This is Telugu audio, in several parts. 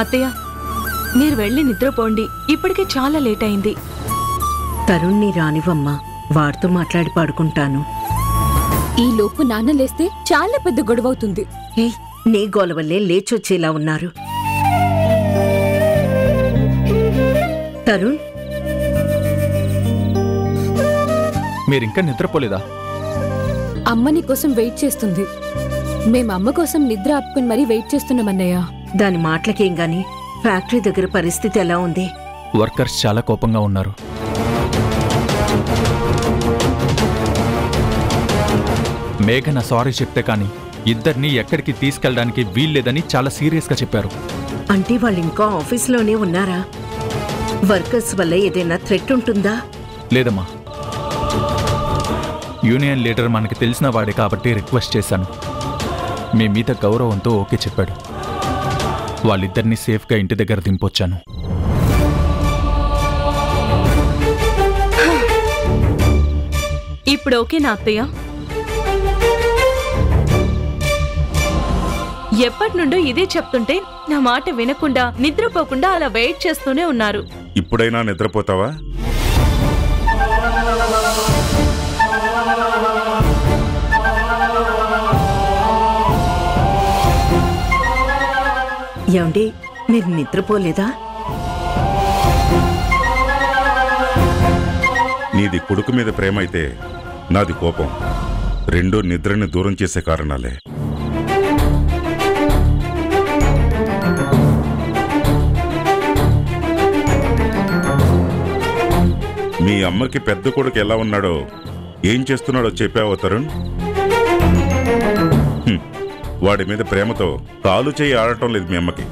అత్తయ్య, మీరు వెళ్ళి నిద్రపోండి. ఇప్పటికే చాలా లేట్ అయింది. తరుణ్ని రానివమ్మా, వాడితో మాట్లాడి పడుకుంటాను. ఈ లోపు నాన్న లేస్తే చాలా పెద్ద గొడవవుతుంది. ఏయ్, నీ గోల వల్లే లేచొచ్చేలా ఉన్నారు. తరుణ్, మీరింకా నిద్రపోలేదా? అమ్మ నీ కోసం వెయిట్ చేస్తుంది. మేం అమ్మ కోసం నిద్ర ఆపుకుని మరీ వెయిట్ చేస్తున్నామన్నయ్య. దాని మాటలకేం గాని ఫ్యాక్టరీ దగ్గర పరిస్థితి ఎలా ఉంది? వర్కర్స్ చాలా కోపంగా ఉన్నారు. మేఘన సారీ చెప్తే కానీ ఇద్దరిని ఎక్కడికి తీసుకెళ్ళడానికి వీల్లేదని చాలా సీరియస్గా చెప్పారు. అంటే వాళ్ళు ఇంకా ఆఫీస్లోనే ఉన్నారా? వర్కర్స్ వల్ల ఏదైనా థ్రెట్ ఉంటుందా? లేదమ్మా, యూనియన్ లీడర్ మనకి తెలిసిన వాడే కాబట్టి రిక్వెస్ట్ చేశాను. మీ మీద గౌరవంతో ఓకే చెప్పాడు. వాళ్ళిద్దరినీ సేఫ్గా ఇంటి దగ్గర దింపొచ్చాను. ఇప్పుడు ఓకేనా అత్తయ్య? ఎప్పటి నుండో ఇదే చెప్తుంటే నా మాట వినకుండా నిద్రపోకుండా అలా వెయిట్ చేస్తూనే ఉన్నారు. ఇప్పుడైనా నిద్రపోతావా? ఏమండి, మీరు నిద్రపోలేదా? నీది కొడుకు మీద ప్రేమ అయితే నాది కోపం. రెండూ నిద్రని దూరం చేసే కారణాలే. మీ అమ్మకి పెద్ద కొడుకు ఎలా ఉన్నాడో, ఏం చేస్తున్నాడో చెప్పావో తరుణ్? వాడి మీద ప్రేమతో కాలు చేయి ఆడటం లేదు మీ అమ్మకి.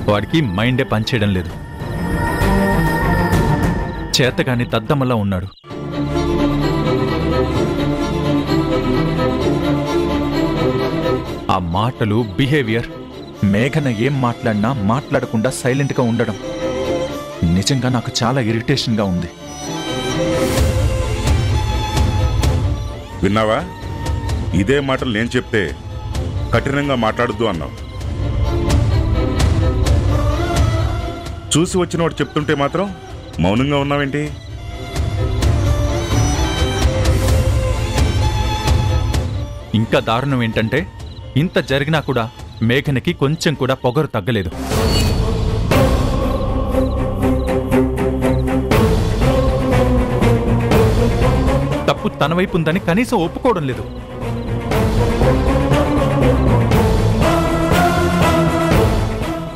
వాడికి మైండే పనిచేయడం లేదు. చేతగాని దద్దమ్మలా ఉన్నాడు. ఆ మాటలు, బిహేవియర్, మేఘన ఏం మాట్లాడినా మాట్లాడకుండా సైలెంట్గా ఉండడం నిజంగా నాకు చాలా ఇరిటేషన్గా ఉంది. విన్నావా? ఇదే మాటలు నేను చెప్తే కఠినంగా మాట్లాడద్దు అన్నావు. చూసి వచ్చినవాడు చెప్తుంటే మాత్రం మౌనంగా ఉన్నావేంటి? ఇంకా దారుణం ఏంటంటే, ఇంత జరిగినా కూడా మేఘనకి కొంచెం కూడా పొగరు తగ్గలేదు. తప్పు తన వైపు ఉందని కనీసం ఒప్పుకోవడం లేదు.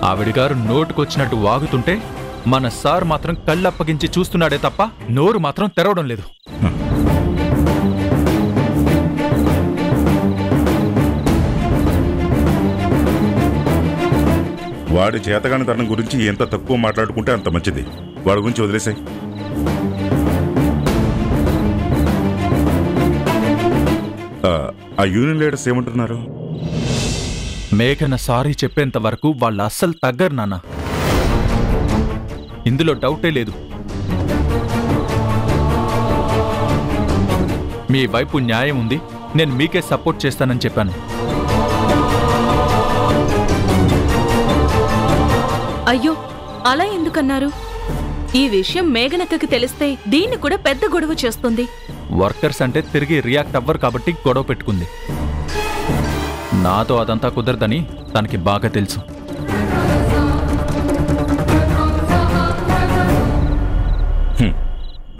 ఆవిడిగారు నోటుకొచ్చినట్టు వాగుతుంటే మన సార్ మాత్రం కళ్ళప్పగించి చూస్తున్నాడే తప్ప నోరు మాత్రం తెరవడం లేదు. వాడి చేతగాని తనం గురించి ఎంత తక్కువ మాట్లాడుకుంటే అంత మంచిది. వాడి గురించి వదిలేసాయి. ఆ యూనియన్ లీడర్స్ ఏమంటున్నారు? మేఘన సారీ చెప్పేంత వరకు వాళ్ళు అస్సలు తగ్గరు నాన్న. ఇందులో డౌటే లేదు. మీ వైపు న్యాయం ఉంది, నేను మీకే సపోర్ట్ చేస్తానని చెప్పాను. అయ్యో, అలా ఎందుకన్నారు? ఈ విషయం మేఘనక్కకి తెలిస్తే దీన్ని కూడా పెద్ద గొడవ చేస్తుంది. వర్కర్స్ అంటే తిరిగి రియాక్ట్ అవ్వరు కాబట్టి గొడవ పెట్టుకుంది. నాతో అదంతా కుదరదని తనకి బాగా తెలుసు.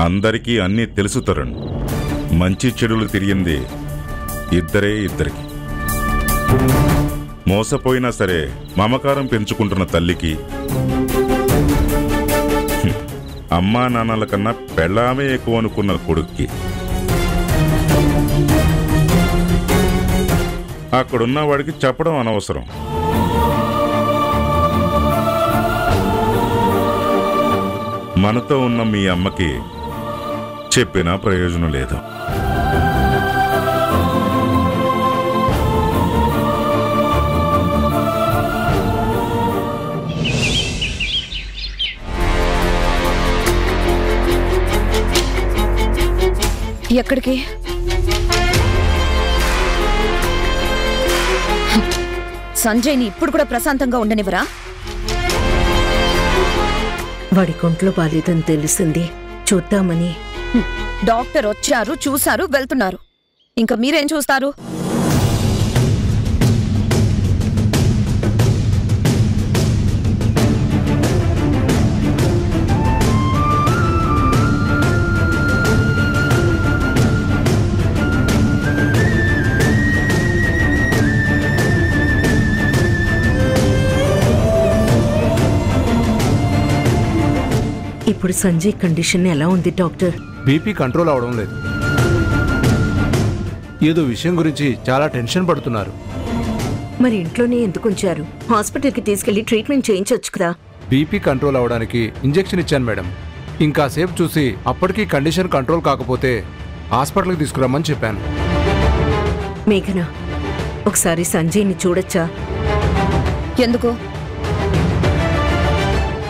అందరికీ అన్నీ తెలుసు తరుణ్. మంచి చెడులు తిరిగింది ఇద్దరికి. మోసపోయినా సరే మమకారం పెంచుకుంటున్న తల్లికి, అమ్మా నాన్నల కన్నా పెళ్ళామే ఎక్కువ అనుకున్న కొడుక్కి, అక్కడున్న వాడికి చెప్పడం అనవసరం. మనతో ఉన్న మీ అమ్మకి చెప్పినా ప్రయోజనం లేదు. ఎక్కడికి? సంజయ్ని ఇప్పుడు కూడా ప్రశాంతంగా ఉండనివరా? వాడి కొంట్లో బాలేదని తెలిసింది, చూద్దామని. డాక్టర్ వచ్చారు, చూశారు, వెళ్తున్నారు. ఇంకా మీరేం చూస్తారు? ఇప్పుడు సంజయ్ కండిషన్ ఎలా ఉంది డాక్టర్? బీపీ కంట్రోల్ అవడం లేదు. ఏదో విషయం గురించి చాలా టెన్షన్ పడుతున్నారు. మరి ఇంట్లోనే ఎందుకు ఉంచారు? హాస్పిటల్కి తీసుకెళ్లి ట్రీట్మెంట్ చేయించొచ్చు కదా. బీపీ కంట్రోల్ అవడానికి ఇంజెక్షన్ ఇచ్చాను మేడం. ఇంకాసేపు చూసి అప్పటికీ కండిషన్ కంట్రోల్ కాకపోతే హాస్పిటల్కి తీసుకురమ్మని చెప్పాను. మేఘన, ఒకసారి సంజయ్ని చూడొచ్చా? ఎందుకు?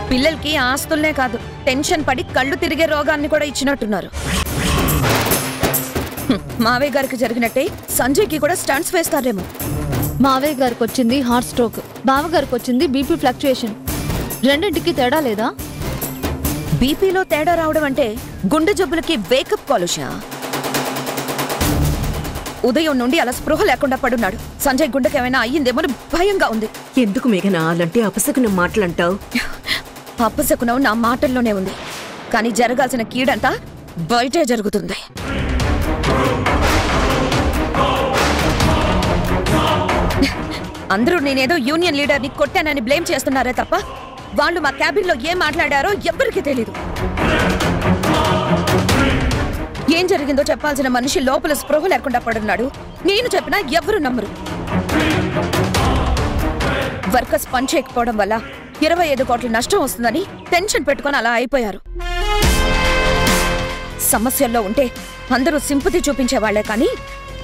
పిల్లలకి ఆస్తుల్నే కాదు, టెన్షన్ పడి కళ్ళు తిరిగే రోగాన్ని కూడా ఇచ్చినట్టున్నారు. మావయ్య గారికి జరిగినట్టే సంజయ్కి కూడా స్టంట్స్ వేస్తారేమో. మావయ్య గారికి వచ్చింది హార్ట్ స్ట్రోక్, బావగారికి వచ్చింది బీపీ ఫ్లక్చుయేషన్. రెండింటికి తేడా లేదా? బీపీలో తేడా రావడం అంటే గుండె జబ్బులకి వేకప్ కాలుషా? ఉదయం నుండి అలా స్పృహ లేకుండా పడున్నాడు. సంజయ్ గుండెకి ఏమైనా అయ్యిందేమో భయంగా ఉంది. ఎందుకు మేఘన అలాంటి అపశకునం మాటలంటావు? అప్పసకునం నా మాటల్లోనే ఉంది, కానీ జరగాల్సిన కీడంతా బయటే జరుగుతుంది. అందరూ నేనేదో యూనియన్ లీడర్ని కొట్టానని బ్లేమ్ చేస్తున్నారే తప్ప వాళ్ళు మా క్యాబిన్లో ఏం మాట్లాడారో ఎవ్వరికీ తెలీదు. ఏం జరిగిందో చెప్పాల్సిన మనిషి లోపల స్పృహ లేకుండా పడున్నాడు. నేను చెప్పినా ఎవరు నమ్మరు. వర్కర్స్ పని చేయకపోవడం వల్ల 25 కోట్ల నష్టం వస్తుందని టెన్షన్ పెట్టుకొని అలా అయిపోయారు. సమస్యల్లో ఉంటే అందరూ సింపతి చూపించేవాళ్లే కానీ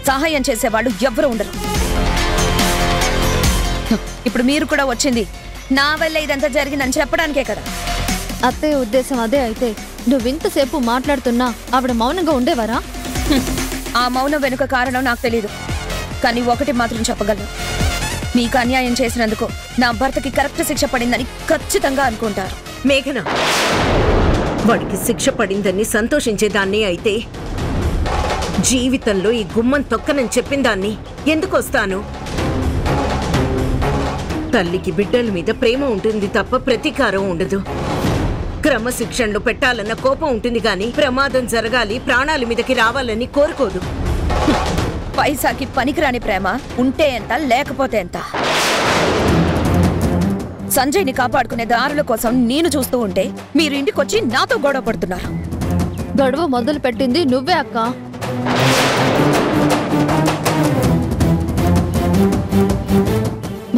సహాయం చేసేవాళ్ళు ఎవ్వరూ ఉండరు. ఇప్పుడు మీరు కూడా వచ్చింది నా వల్ల ఇదంతా జరిగిందని చెప్పడానికే కదా. అత్తయ్య ఉద్దేశం అదే అయితే నువ్వింతసేపు మాట్లాడుతున్నా ఆవిడ మౌనంగా ఉండేవారా? ఆ మౌనం వెనుక కారణం నాకు తెలీదు, కానీ ఒకటి మాత్రం చెప్పగలను. నీకు అన్యాయం చేసినందుకు నా భర్తకి కరెక్ట్ శిక్ష పడిందని ఖచ్చితంగా అనుకుంటారు. మేఘన, వాడికి శిక్ష పడిందని సంతోషించేదాన్ని అయితే జీవితంలో ఈ గుమ్మం తొక్కనని చెప్పిందాన్ని ఎందుకు వస్తాను? తల్లికి బిడ్డల మీద ప్రేమ ఉంటుంది తప్ప ప్రతీకారం ఉండదు. క్రమశిక్షణలో పెట్టాలన్న కోపం ఉంటుంది గాని ప్రమాదం జరగాలి, ప్రాణాల మీదకి రావాలని కోరుకోదు. పైసాకి పనికిరాని ప్రేమ ఉంటే ఎంత, లేకపోతే ఎంత. సంజయ్ని కాపాడుకునే దారుల కోసం నేను చూస్తూ ఉంటే మీరు ఇంటికొచ్చి నాతో గొడవ పడుతున్నారు. గొడవ మొదలు పెట్టింది నువ్వే అక్క.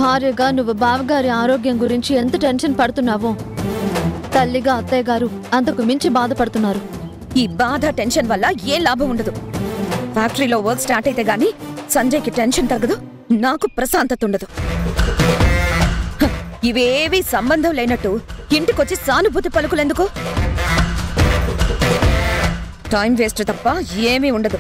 భార్యగా నువ్వు బావగారి ఆరోగ్యం గురించి ఎంత టెన్షన్ పడుతున్నావో తల్లిగా అత్తయ్య గారు అంతకు మించి బాధపడుతున్నారు. ఈ బాధ టెన్షన్ వల్ల ఏ లాభం ఉండదు. ఫ్యాక్టరీలో వర్క్ స్టార్ట్ అయితే గానీ సంజయ్కి టెన్షన్ తగ్గదు, నాకు ప్రశాంతత ఉండదు. ఇవేవీ సంబంధం లేనట్టు ఇంటికొచ్చి సానుభూతి పలుకులెందుకు? టైం వేస్ట్ తప్ప ఏమీ ఉండదు.